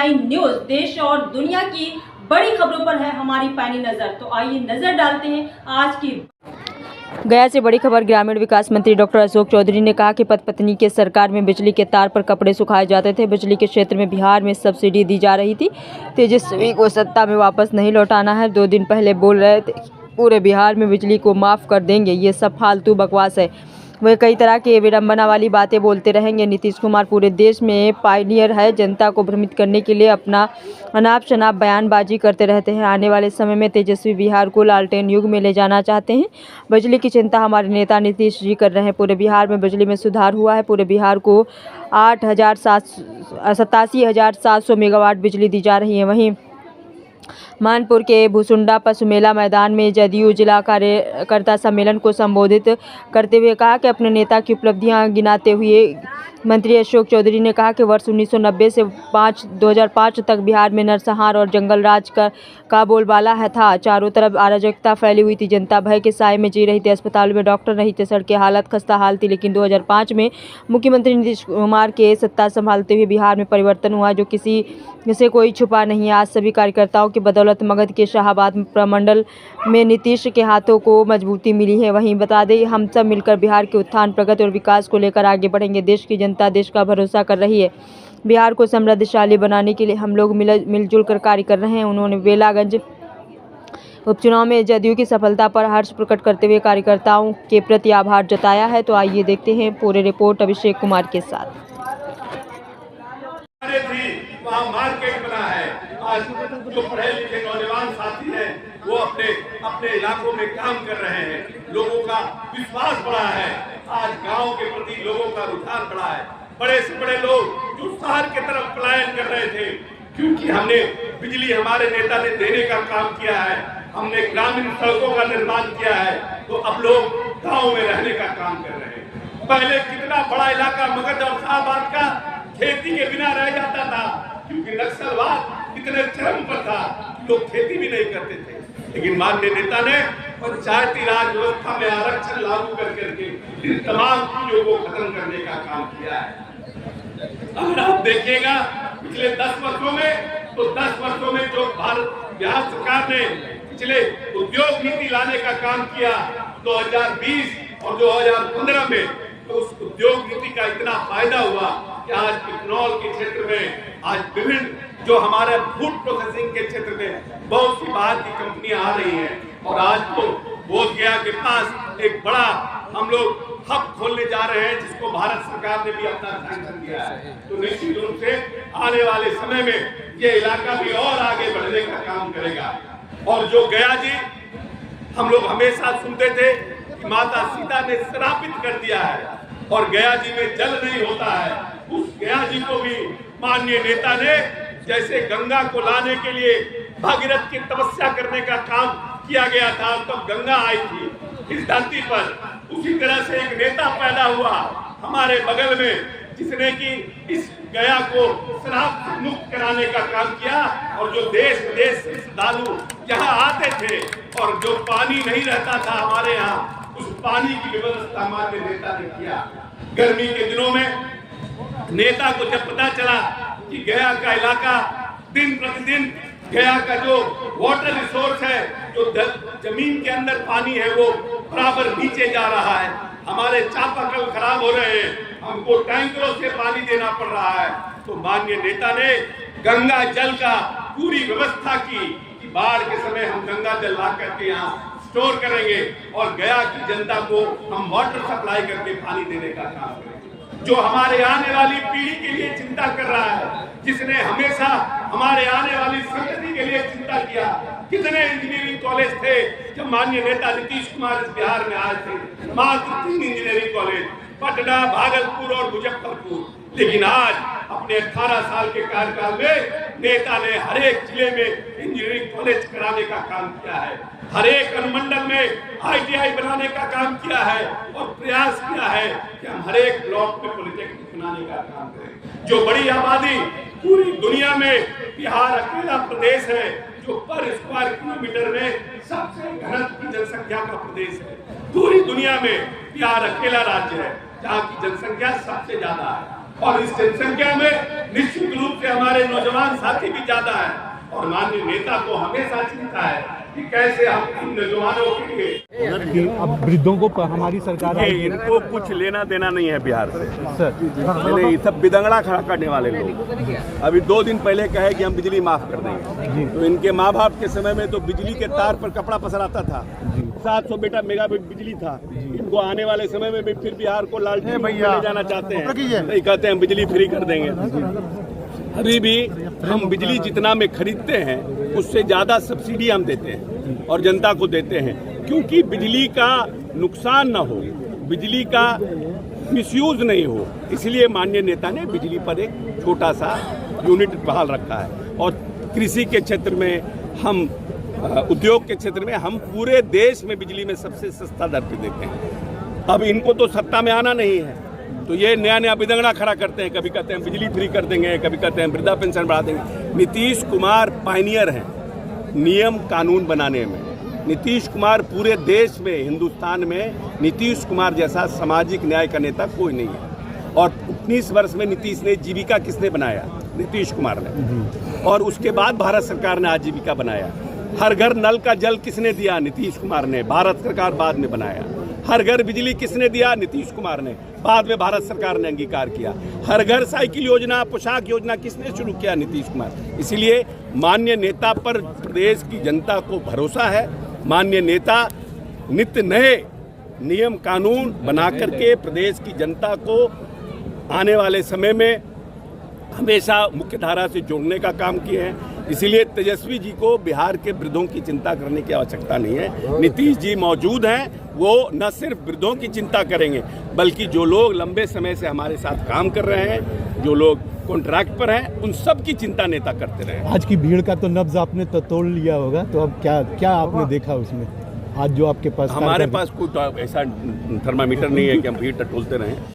Prime news देश और दुनिया की बड़ी खबरों पर है हमारी पैनी नजर। तो आइए नजर डालते हैं आज की। गया से बड़ी खबर। ग्रामीण विकास मंत्री डॉक्टर अशोक चौधरी ने कहा कि पत्नी के सरकार में बिजली के तार पर कपड़े सुखाए जाते थे। बिजली के क्षेत्र में बिहार में सब्सिडी दी जा रही थी। तेजस्वी को सत्ता में वापस नहीं लौटाना है। 2 दिन पहले बोल रहे थे पूरे बिहार में बिजली को माफ़ कर देंगे। ये सब फालतू बकवास है। वे कई तरह के विडंबना वाली बातें बोलते रहेंगे। नीतीश कुमार पूरे देश में पायनियर है। जनता को भ्रमित करने के लिए अपना अनाप शनाप बयानबाजी करते रहते हैं। आने वाले समय में तेजस्वी बिहार को लालटेन युग में ले जाना चाहते हैं। बिजली की चिंता हमारे नेता नीतीश जी कर रहे हैं। पूरे बिहार में बिजली में सुधार हुआ है। पूरे बिहार को 87,700 मेगावाट बिजली दी जा रही है। वहीं मानपुर के भुसुंडा पशु मेला मैदान में जदयू जिला कार्यकर्ता सम्मेलन को संबोधित करते हुए कहा कि अपने नेता की उपलब्धियां गिनाते हुए मंत्री अशोक चौधरी ने कहा कि वर्ष 1990 से 2005 तक बिहार में नरसंहार और जंगल राज का बोलबाला था। चारों तरफ अराजकता फैली हुई थी। जनता भय के साए में जी रही थी। अस्पताल में डॉक्टर नहीं थे। सड़कें हालत खस्ता हाल थी। लेकिन 2005 में मुख्यमंत्री नीतीश कुमार के सत्ता संभालते हुए बिहार में परिवर्तन हुआ, जो किसी से कोई छुपा नहीं है। आज सभी कार्यकर्ताओं की बदौलत मगध के शाहाबाद प्रमंडल में नीतीश के हाथों को मजबूती मिली है। वहीं बता दें, हम सब मिलकर बिहार के उत्थान, प्रगति और विकास को लेकर आगे बढ़ेंगे। देश की जनता देश का भरोसा कर रही है। बिहार को समृद्धशाली बनाने के लिए हम लोग मिलजुल कर कार्य कर रहे हैं। उन्होंने बेलागंज उपचुनाव में जदयू की सफलता पर हर्ष प्रकट करते हुए कार्यकर्ताओं के प्रति आभार जताया है। तो आइए देखते हैं पूरी रिपोर्ट अभिषेक कुमार के साथ। मार्केट बना है। आज जो पढ़े लिखे नौजवान साथी हैं वो अपने इलाकों में काम कर रहे हैं। लोगों का विश्वास बढ़ा है। आज गांव के प्रति लोगों का रुझान बढ़ा है। बड़े से बड़े लोग जो शहर की तरफ पलायन कर रहे थे, क्योंकि हमने बिजली हमारे नेता ने देने का काम किया है। हमने ग्रामीण सड़कों का निर्माण किया है, तो अब लोग गाँव में रहने का काम कर रहे हैं। पहले कितना बड़ा इलाका मगध और शाहबाद का खेती के बिना रह जाता था, क्योंकि नक्सलवाद इतने चरम पर था, लोग खेती भी नहीं करते थे। लेकिन माननीय नेता ने पंचायती राज व्यवस्था में आरक्षण लागू करके इन तमाम चीजों को खत्म करने का काम किया है। अगर आप देखिएगा पिछले 10 वर्षों में, तो 10 वर्षों में जो बिहार सरकार ने पिछले उद्योग नीति लाने का काम किया 2020 और 2015 में, तो उस उद्योग नीति का इतना फायदा हुआ कि आज इथेनॉल के क्षेत्र में, आज विभिन्न जो हमारे फूड प्रोसेसिंग के क्षेत्र में बहुत सी बाहर की कंपनियां आ रही हैं। और आज तो बोध गया के पास एक बड़ा हम लोग हब खोलने जा रहे हैं, जिसको भारत सरकार ने भी अपना सैंक्शन दिया है। तो निश्चित रूप से आने वाले समय में ये इलाका भी और आगे बढ़ने का काम करेगा। और जो गया जी हम लोग हमेशा सुनते थे कि माता सीता ने श्रापित कर दिया है और गया जी में जल नहीं होता है, उस गया जी को भी माननीय नेता ने, जैसे गंगा को लाने के लिए भागीरथ की तपस्या करने का काम किया गया था, तब गंगा आई थी इस धरती पर, उसी तरह से एक नेता पैदा हुआ हमारे बगल में, जिसने कि इस गया को श्राप मुक्त कराने का काम किया। और जो देश विदेश से श्रद्धालु यहाँ आते थे और जो पानी नहीं रहता था हमारे यहाँ, उस पानी की व्यवस्था हमारे नेता ने किया। गर्मी के दिनों में नेता को जब पता चला कि गया का इलाका दिन प्रतिदिन गया का जो वाटर रिसोर्स है, जो जमीन के अंदर पानी है, वो बराबर नीचे जा रहा है। हमारे चापाकल खराब हो रहे हैं, हमको टैंकरों से पानी देना पड़ रहा है। तो माननीय नेता ने गंगा जल का पूरी व्यवस्था की कि बाढ़ के समय हम गंगा जल ला करके यहाँ स्टोर करेंगे और गया की जनता को हम वाटर सप्लाई करके पानी देने का काम करेंगे। जो हमारे आने वाली पीढ़ी के लिए चिंता कर रहा है, जिसने हमेशा हमारे आने वाली संतति के लिए चिंता किया। कितने इंजीनियरिंग कॉलेज थे जब माननीय नेता नीतीश कुमार इस बिहार में आए थे? मात्र 3 इंजीनियरिंग कॉलेज, पटना, भागलपुर और मुजफ्फरपुर। लेकिन आज अपने 18 साल के कार्यकाल में नेता ने हर एक जिले में इंजीनियरिंग कॉलेज कराने का काम किया है। हर एक अनुमंडल में ITI बनाने का काम किया है और प्रयास किया है कि हम हर एक ब्लॉक में पॉलिटेक्निक बनाने का काम करें। जो बड़ी आबादी पूरी दुनिया में, बिहार अकेला प्रदेश है जो पर स्क्वायर किलोमीटर में सबसे घनत्व की जनसंख्या का प्रदेश है। पूरी दुनिया में बिहार अकेला राज्य है जहाँ की जनसंख्या सबसे ज्यादा है। और इस जनसंख्या में निश्चित रूप से हमारे नौजवान साथी भी ज्यादा है और माननीय नेता को हमेशा चिंता है कि कैसे हम इन नौजवानों के लिए कि अब वृद्धों को हमारी सरकार ये इनको कुछ लेना देना नहीं है बिहार से सर। ये सब बिदंगड़ा खड़ा करने वाले लोग। अभी 2 दिन पहले कहे कि हम बिजली माफ कर देंगे, तो इनके माँ बाप के समय में तो बिजली के तार पर कपड़ा पसराता था, 700 बेटा मेगाबिट बिजली था। इनको आने वाले समय में भी फिर बिहार को लालटेन में ले जाना चाहते हैं, नहीं कहते हैं बिजली फ्री कर देंगे। अभी भी हम बिजली जितना में खरीदते हैं उससे ज्यादा सब्सिडी हम देते हैं और जनता को देते हैं, क्योंकि बिजली का नुकसान ना हो, बिजली का मिसयूज नहीं हो, इसलिए माननीय नेता ने बिजली पर एक छोटा सा यूनिट बहाल रखा है। और कृषि के क्षेत्र में हम, उद्योग के क्षेत्र में हम पूरे देश में बिजली में सबसे सस्ता दर पे देते हैं। अब इनको तो सत्ता में आना नहीं है, तो ये नया नया बिदंगड़ा खड़ा करते हैं, कभी कहते हैं बिजली फ्री कर देंगे, कभी कहते हैं वृद्धा पेंशन बढ़ा देंगे। नीतीश कुमार पायनियर हैं नियम कानून बनाने में। नीतीश कुमार पूरे देश में, हिंदुस्तान में नीतीश कुमार जैसा सामाजिक न्याय का नेता कोई नहीं है। और 19 वर्ष में नीतीश ने जीविका किसने बनाया? नीतीश कुमार ने। और उसके बाद भारत सरकार ने आजीविका बनाया। हर घर नल का जल किसने दिया? नीतीश कुमार ने, भारत सरकार बाद में बनाया। हर घर बिजली किसने दिया? नीतीश कुमार ने, बाद में भारत सरकार ने अंगीकार किया। हर घर साइकिल योजना, पोशाक योजना किसने शुरू किया? नीतीश कुमार। इसीलिए माननीय नेता पर प्रदेश की जनता को भरोसा है। माननीय नेता नित्य नए नियम कानून बना करके प्रदेश की जनता को आने वाले समय में हमेशा मुख्य धारा से जोड़ने का काम किए हैं। इसीलिए तेजस्वी जी को बिहार के वृद्धों की चिंता करने की आवश्यकता नहीं है। नीतीश जी मौजूद हैं, वो न सिर्फ वृद्धों की चिंता करेंगे, बल्कि जो लोग लंबे समय से हमारे साथ काम कर रहे हैं, जो लोग कॉन्ट्रैक्ट पर हैं, उन सब की चिंता नेता करते रहे। आज की भीड़ का तो नब्ज आपने तो तोड़ लिया होगा, तो अब क्या आपने देखा उसमें आज जो आपके पास? हमारे पास कोई ऐसा थर्मामीटर नहीं है कि हम भीड़ टटोलते रहें।